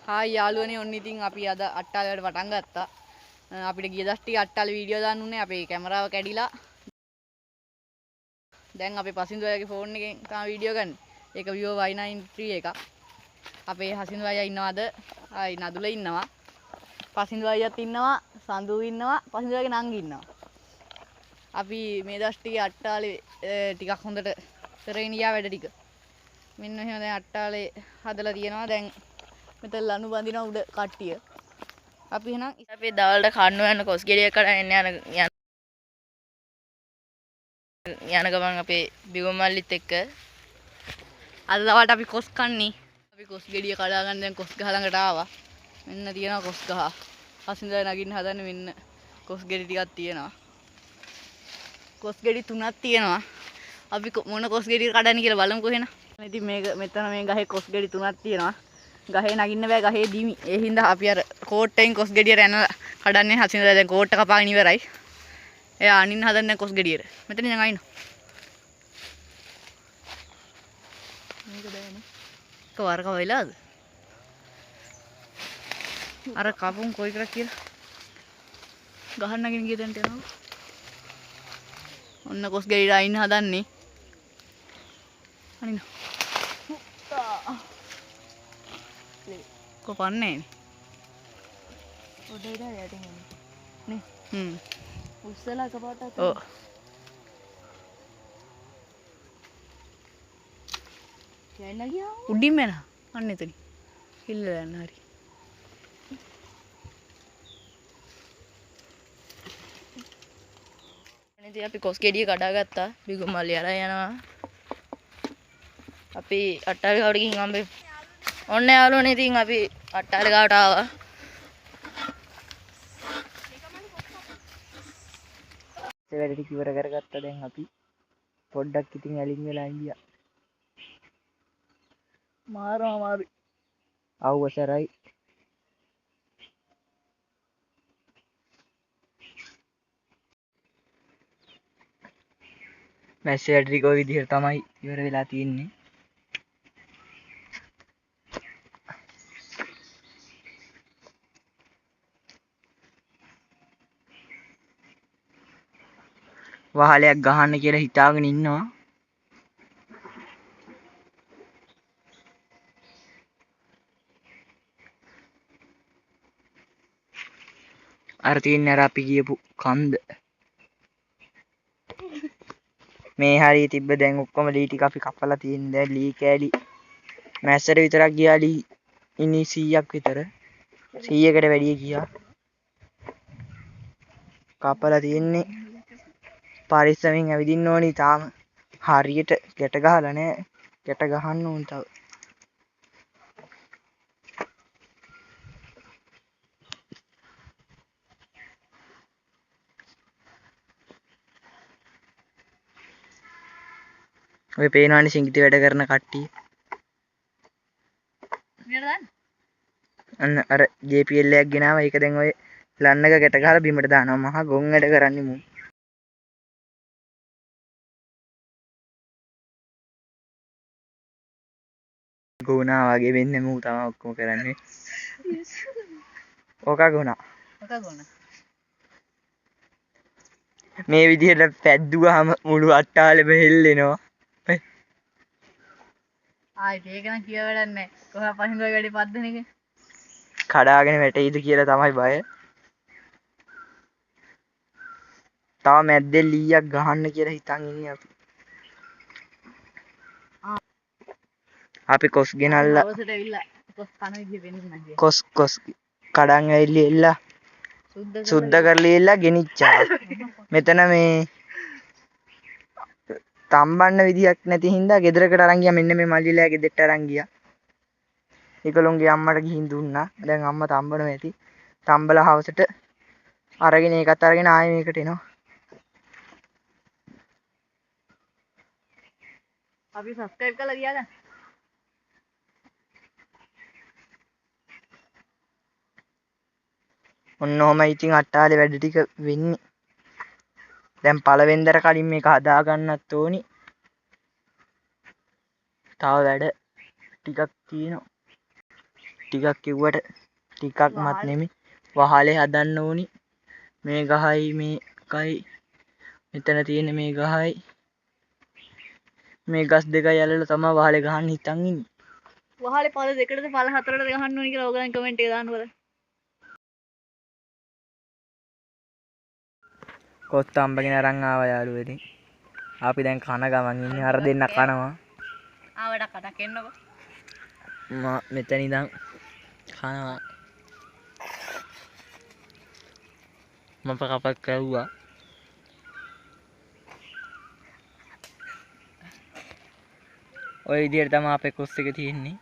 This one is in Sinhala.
හායි යාළුවනේ ඔන්න ඉතින් අපි අද අට්ටාලයට පටන් ගත්තා. අපිට ගිය දවස් ටික අට්ටාලේ වීඩියෝ දාන්න උනේ අපේ කැමරාව කැඩිලා. දැන් අපේ පසින්දු අයගේ ෆෝන් එකෙන් තමයි වීඩියෝ ගන්න. ඒක Vivo Y93 එකක්. අපේ හසින්දු අයියා ඉන්නවද? ආයි නදුල ඉන්නවා. පසින්දු අයියාත් ඉන්නවා, සඳු ඉන්නවා, පසින්දු අයගේ නංගි ඉන්නවා. අපි මේ දවස් ටික අට්ටාලේ ටිකක් හොඳට කරගෙන ගියා වැඩ ටික. මෙන්න එහෙම දැන් අට්ටාලේ හදලා තියෙනවා. දැන් මෙතන ලනු බඳිනවා උඩ කට්ටිය. අපි එහෙනම් අපේ දවල්ට කන්න යන කොස් ගෙඩියක් කඩන්න යන ගමන් අපේ බිගොම් මල්ලිත් එක්ක අද දවල්ට අපි කොස් කන්නේ. අපි කොස් ගෙඩිය කඩා ගන්න දැන් කොස් ගහ ළඟට ආවා. මෙන්න තියෙනවා කොස් ගහ. පසින්දා නගින්න හදන්නේ මෙන්න කොස් ගෙඩි ටිකක් තියෙනවා. කොස් ගෙඩි 3ක් තියෙනවා. අපි මොන කොස් ගෙඩි කඩන්නේ කියලා බලමුකෝ එහෙනම්. ඉතින් මේක මෙතන මේ ගහේ කොස් ගෙඩි 3ක් තියෙනවා. ගහේ නගින්න බෑ ගහේ දිමි. ඒ හින්දා අපි අර කෝට්ටෙන් කොස් ගෙඩියට යන කඩන්නේ හසින්දා දැන් කෝට්ට කපාගෙන ඉවරයි. එයා අනින්න හදන්නේ කොස් ගෙඩියට. මෙතන ඉඳන් අයින්න. මේක දැනේ. කවරක වෙලාද? අර කපුන් කොයි කරක් කියලා. ගහන්න නගින්න ගිය දැන්ට යනවා. ඔන්න කොස් ගෙඩියට අයින්න හදන්නේ. අනින්න. කොපන්නේ නේ. ඔඩේද යටින් නේ. උස්සලා කපාටත්. ඔව්. යන්න ගියා. උඩින් මෙන්න. අන්න එතන. හිල්ලලා යන්න හරි. ඉතින් අපි කොස් ගෙඩිය කඩා ගත්තා. බිගුම් මල්ලි අරන් යනවා. අපි අට්ටාලේ ගාවට ගිහින් හම්බෙ. ඔන්න යාළුවනේ ඉතින් අපි අට්ටාලේ ගාවට ආවා. ඒ වැඩ ටික ඉවර කරගත්තා. දැන් අපි පොඩ්ඩක් ඉතින් ඇලින් වෙලා ඉඳියා. මාරු අවසරයි. මැස්ස වැඩ ටික ඔය විදිහට තමයි ඉවර වෙලා තියෙන්නේ. වහලයක් ගහන්න කියලා හිතාගෙන ඉන්නවා. අර තියන්නේ අර අපි ගියපු කන්ද. මේ හරිය තිබ්බ දැන් ඔක්කොම ලී ටික අපි කපලා තියෙන. දැන් ලී කෑලි මැස්සට විතරක් ගියා ලී ඉනි 100ක් විතර. 100කට වැඩිය ගියා. කපලා තියෙන්නේ. පරිස්සමින් ඇවිදින්න ඕනි. තාම හරියට ගැට ගහලා නැහැ. ගැට ගහන්න ඕන තව. ඔය පේනවනේ සිංගිති වැඩ කරන කට්ටිය. අන්න අර JPL එකක් ගෙනාවා. ඒක දැන් ඔය ලන්නක ගැට ගහලා බිමට දානවා. මහා ගොන් වැඩ කරන්නේ මු. ගුණා වගේ වෙන්නේ මු තමයි ඔක්කොම කරන්නේ. ඕක ගුණා. මේ විදිහට පැද්දුවාම මුළු අට්ටාලෙම හෙල්ලෙනවා. ආයි ඒක නම් කියව වැඩක් නැහැ. කොහොම පහින්දෝ වැඩි පද්දන එක. කඩාගෙන වැටෙයිද කියලා තමයි බය. තව මැද්දේ ලීයක් ගහන්න කියලා හිතන් ඉන්නේ අපි. අපි කොස් ගෙනල්ලා අවසට ඇවිල්ලා කොස් කන විදිහ වෙන්නේ නැහැ. කොස් කඩන් ඇවිල්ලා සුද්ධ කරලා ඉල්ලා ගෙනිච්චා. මෙතන මේ තම්බන්න විදියක් නැති හින්දා ගෙදරකට අරන් ගියා. මෙන්න මේ මල්ලිලා ගෙදරට අරන් ගියා. ඒකලොන්ගේ අම්මට ගිහින් දුන්නා. දැන් අම්මා තම්බනවා ඇති. තම්බලා හවසට අරගෙන ඒකත් අරගෙන ආයෙ මේකට එනවා. අපි සබ්ස්ක්‍රයිබ් කරලා ගියාද? ඔන්න ඔහමයි ඉතින් අට්ටාලේ වැඩ ටික වෙන්නේ. දැන් පළවෙන්දර කලින් මේක හදා ගන්නත් ඕනි. තව වැඩ ටිකක් තියෙනවා. ටිකක් කිව්වට ටිකක් මත් නෙමෙයි. වහලේ හදන්න ඕනි. මේ ගහයි මේකයි මෙතන තියෙන මේ ගහයි මේ ගස් දෙකයි අල්ලලා තමයි වහලේ ගහන්න හිතන් ඉන්නේ. වහලේ පද දෙකටද පළ හතරටද ගහන්න ඕනි කියලා ඕගලන් කමෙන්ට් එක දාන්න බලන්න. කොත්ත අම්බගෙන අරන් ආවා යාළුවෝ. අපි දැන් කන ගමන් ඉන්නේ. අර දෙන්න කනවා. ආවට කටක් එන්නකො. මෙතන ඉඳන් කනවා. මම කපක් කරුවා. ඔය විදිහට තමයි අපේ කොස් එක තියෙන්නේ.